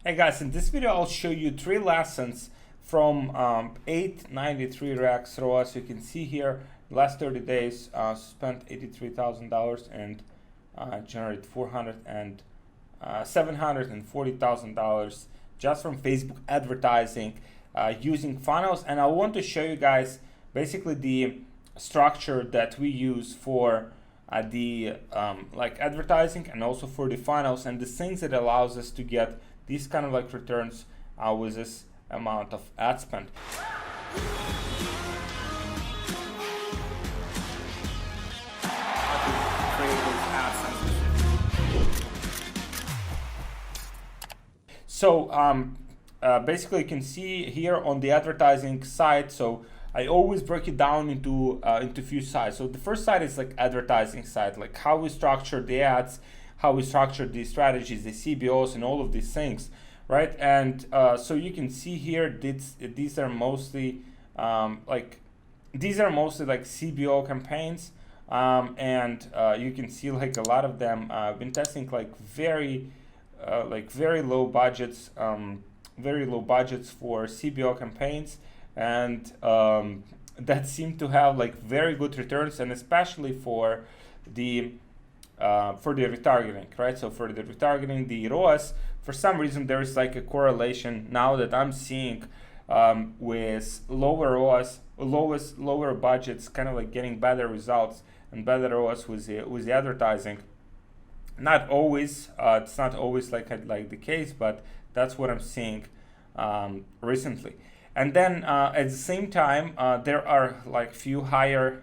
Hey guys, in this video I'll show you 3 lessons from 893 racks ROAS. You can see here last 30 days spent $83,000 and generated $740,000 just from Facebook advertising using funnels. And I want to show you guys basically the structure that we use for the like advertising and also for the funnels, and the things that allows us to get these kind of like returns with this amount of ad spend. So basically you can see here on the advertising side, so I always break it down into few sides. So the first side is like advertising side, like how we structure the ads, how we structure the strategies, the CBOs, and all of these things, right? And so you can see here these are mostly like CBO campaigns, and you can see like a lot of them been testing like very low budgets for CBO campaigns, and that seem to have like very good returns, and especially for the retargeting, right? So for the retargeting, the ROAS, for some reason there is like a correlation now that I'm seeing with lower ROAS, lower budgets, kind of like getting better results and better ROAS with the advertising. Not always, it's not always like the case, but that's what I'm seeing recently. And then at the same time, there are like few higher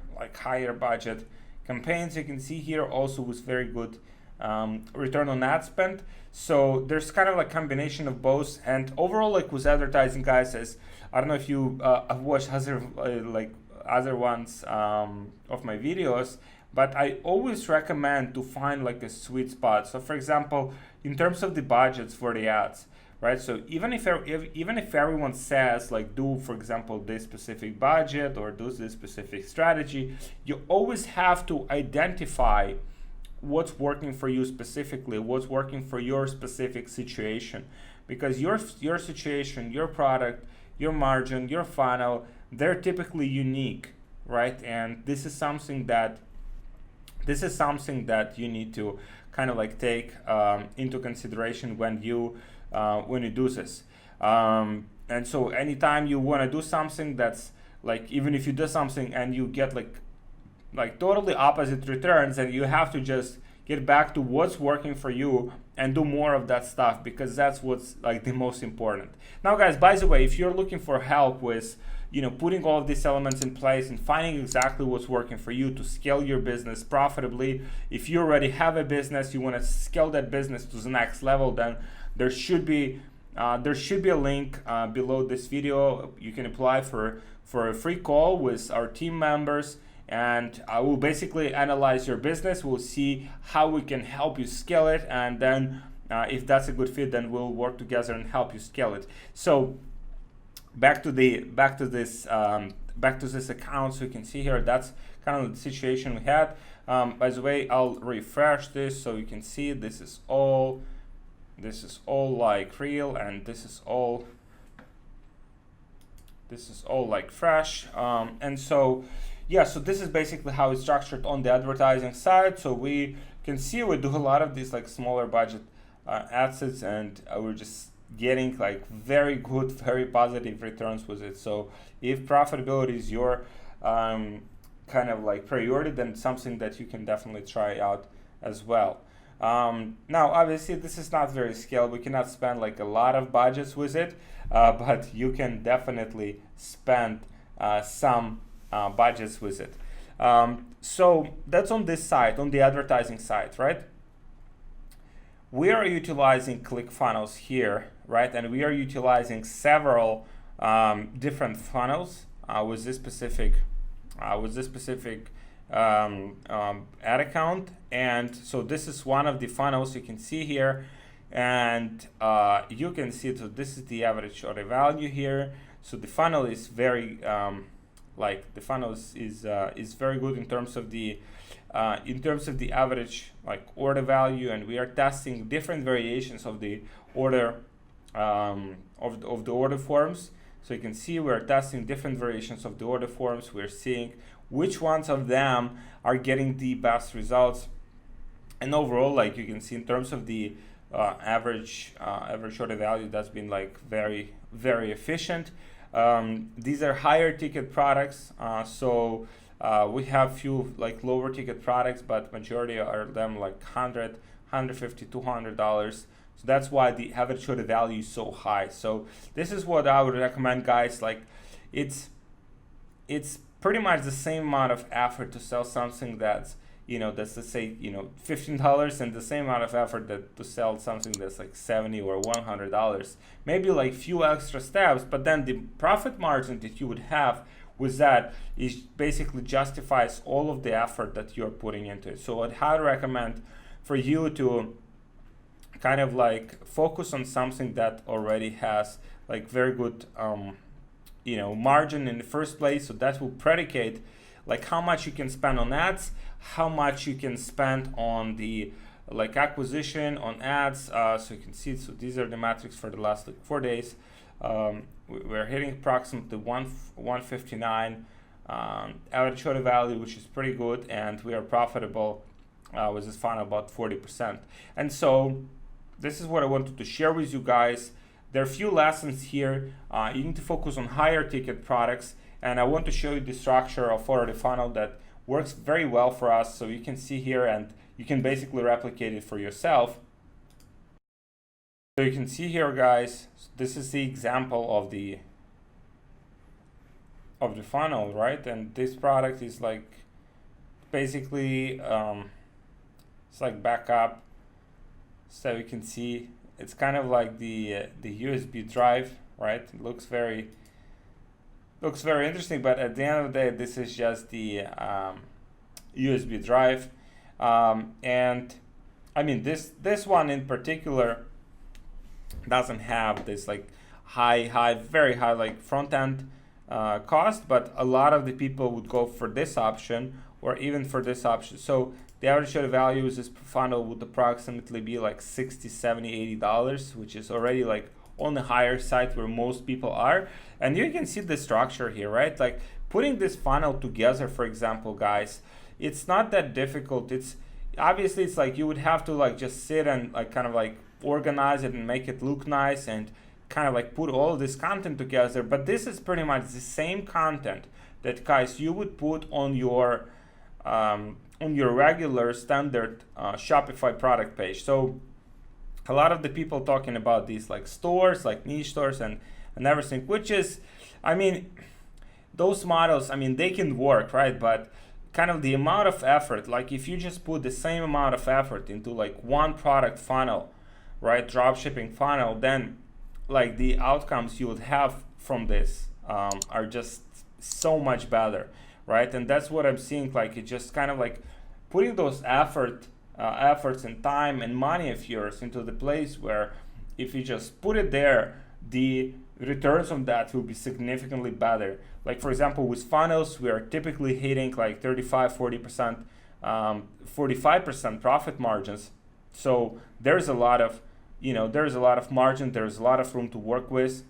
budget campaigns you can see here also with very good return on ad spend. So there's kind of like combination of both. And overall, like with advertising, guys, as I don't know if you have watched other ones of my videos, but I always recommend to find like a sweet spot. So for example, in terms of the budgets for the ads, right? So even if everyone says like do, for example, this specific budget or do this specific strategy, you always have to identify what's working for you specifically, what's working for your specific situation, because your situation, your product, your margin, your funnel, they're typically unique, right? And this is something that you need to kind of like take into consideration when you do this. And so anytime you want to do something that's like, even if you do something and you get like totally opposite returns, and you have to just get back to what's working for you and do more of that stuff, because that's what's like the most important. Now guys, by the way, if you're looking for help with putting all of these elements in place and finding exactly what's working for you to scale your business profitably, if you already have a business, you want to scale that business to the next level, then there should be a link below this video. You can apply for a free call with our team members, and I will basically analyze your business. We'll see how we can help you scale it, and then if that's a good fit, then we'll work together and help you scale it. So back to this account. So you can see here that's kind of the situation we had. By the way, I'll refresh this so you can see this is all like real, and this is all like fresh. And so yeah, so this is basically how it's structured on the advertising side. So we can see we do a lot of these like smaller budget assets, and we're just getting like very good, very positive returns with it. So if profitability is your kind of like priority, then it's something that you can definitely try out as well. Now obviously this is not very scaled. We cannot spend like a lot of budgets with it, but you can definitely spend some budgets with it. So that's on this side, on the advertising side, right? We are utilizing ClickFunnels here, right? And we are utilizing several different funnels with this specific ad account. And so this is one of the funnels you can see here, and you can see, so this is the average order value here. So the funnel is very is very good in terms of the average like order value, and we are testing different variations of the order of the order forms. So you can see we're testing different variations of the order forms. We're seeing which ones of them are getting the best results. And overall, like you can see in terms of the average order value, that's been like very, very efficient. These are higher ticket products. So we have few like lower ticket products, but majority are them like $100, $150, $200. So that's why the average order value is so high. So this is what I would recommend, guys. Like it's pretty much the same amount of effort to sell something that's, that's, let's say, $15, and the same amount of effort that to sell something that's like $70 or $100. Maybe like few extra steps, but then the profit margin that you would have with that is basically justifies all of the effort that you're putting into it. So I'd highly recommend for you to kind of like focus on something that already has like very good margin in the first place. So that will predicate like how much you can spend on ads, how much you can spend on the like acquisition on ads. So you can see, so these are the metrics for the last like 4 days. We're hitting approximately 159 average order value, which is pretty good, and we are profitable with this funnel about 40%. And so this is what I wanted to share with you guys. There are a few lessons here. You need to focus on higher ticket products, and I want to show you the structure of the funnel that works very well for us. So you can see here, and you can basically replicate it for yourself. So you can see here, guys, this is the example of the funnel, right? And this product is like basically it's like backup. So you can see it's kind of like the USB drive, right? It looks very interesting, but at the end of the day, this is just the USB drive. And I mean, this one in particular doesn't have this like very high like front end cost, but a lot of the people would go for this option or even for this option. So the average order value is this funnel would approximately be like $60, $70, $80, which is already like on the higher side where most people are. And you can see the structure here, right? Like putting this funnel together, for example, guys, it's not that difficult. It's obviously it's like you would have to like just sit and like kind of like organize it and make it look nice and kind of like put all this content together. But this is pretty much the same content that, guys, you would put on your regular standard Shopify product page. So a lot of the people talking about these like stores, like niche stores and everything, which is, I mean, those models, I mean, they can work, right? But kind of the amount of effort, like if you just put the same amount of effort into like one product funnel, right, drop shipping funnel, then like the outcomes you would have from this are just so much better, right? And that's what I'm seeing. Like it just kind of like putting those efforts and time and money of yours into the place where if you just put it there, the returns on that will be significantly better. Like for example, with funnels, we are typically hitting like 35, 40%, 45% profit margins. So there's a lot of, there's a lot of margin, there's a lot of room to work with.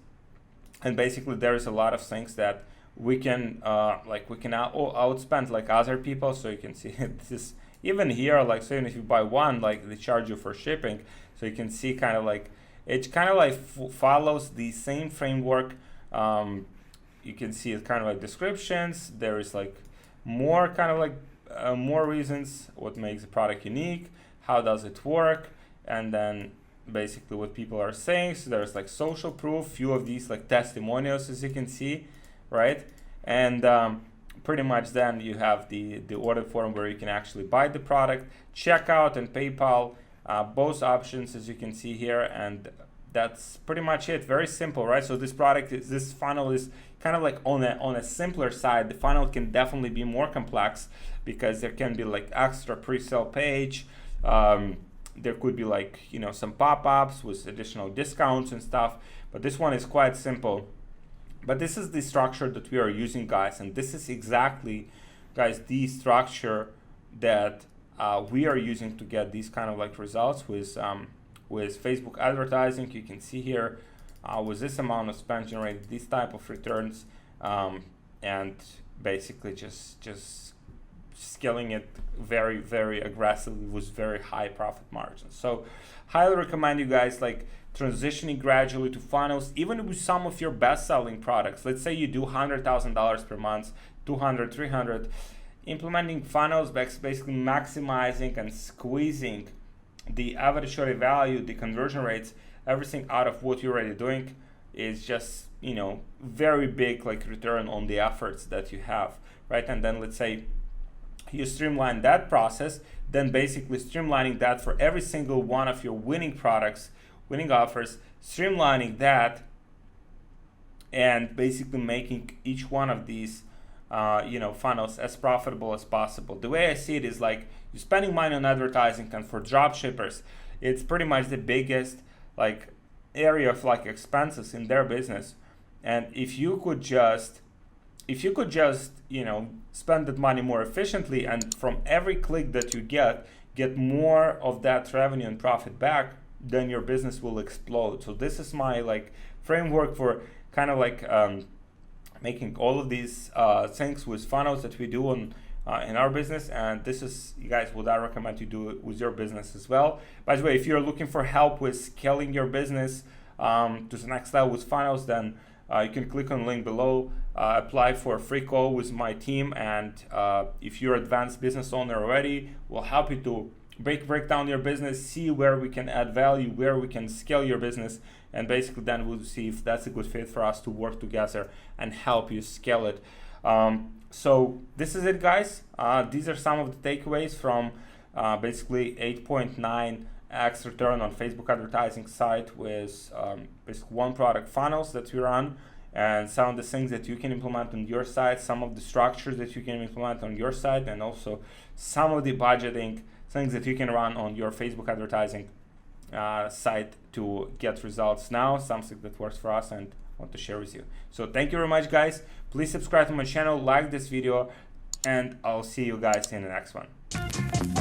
And basically there's a lot of things that we can outspend like other people. So you can see this even here, like so even if you buy one, like they charge you for shipping. So you can see kind of like it kind of like follows the same framework. You can see it kind of like descriptions. There is like more kind of like more reasons what makes the product unique, how does it work, and then basically what people are saying. So there's like social proof, few of these like testimonials, as you can see, right? And pretty much then you have the order form where you can actually buy the product, checkout and PayPal, both options as you can see here, and that's pretty much it. Very simple, right? So this funnel is kind of like on a simpler side. The funnel can definitely be more complex because there can be like extra pre-sale page. There could be like some pop-ups with additional discounts and stuff, but this one is quite simple. But this is the structure that we are using, guys, and this is exactly, guys, the structure that we are using to get these kind of like results with with Facebook advertising. You can see here with this amount of spend generated these type of returns, and basically just scaling it very, very aggressively with very high profit margins. So highly recommend you guys like transitioning gradually to funnels, even with some of your best selling products. Let's say you do $100,000 per month, 200, 300, implementing funnels, basically maximizing and squeezing the average order value, the conversion rates, everything out of what you're already doing is just, you know, very big like return on the efforts that you have, right? And then let's say you streamline that process, then basically streamlining that for every single one of your winning products, winning offers, streamlining that and basically making each one of these funnels as profitable as possible. The way I see it is like you're spending money on advertising, and for drop shippers, it's pretty much the biggest like area of like expenses in their business. And if you could just spend that money more efficiently, and from every click that you get more of that revenue and profit back, then your business will explode. So this is my like framework for kind of like making all of these things with funnels that we do on in our business. And this is, you guys, what I recommend you do with your business as well. By the way, if you're looking for help with scaling your business to the next level with funnels, then you can click on the link below, apply for a free call with my team, and if you're an advanced business owner already, we'll help you to break down your business, see where we can add value, where we can scale your business, and basically then we'll see if that's a good fit for us to work together and help you scale it. So this is it, guys. These are some of the takeaways from basically 8.9x return on Facebook advertising site with basically one product funnels that we run, and some of the things that you can implement on your site, some of the structures that you can implement on your site, and also some of the budgeting things that you can run on your Facebook advertising site to get results now, something that works for us and want to share with you. So thank you very much, guys. Please subscribe to my channel, like this video, and I'll see you guys in the next one.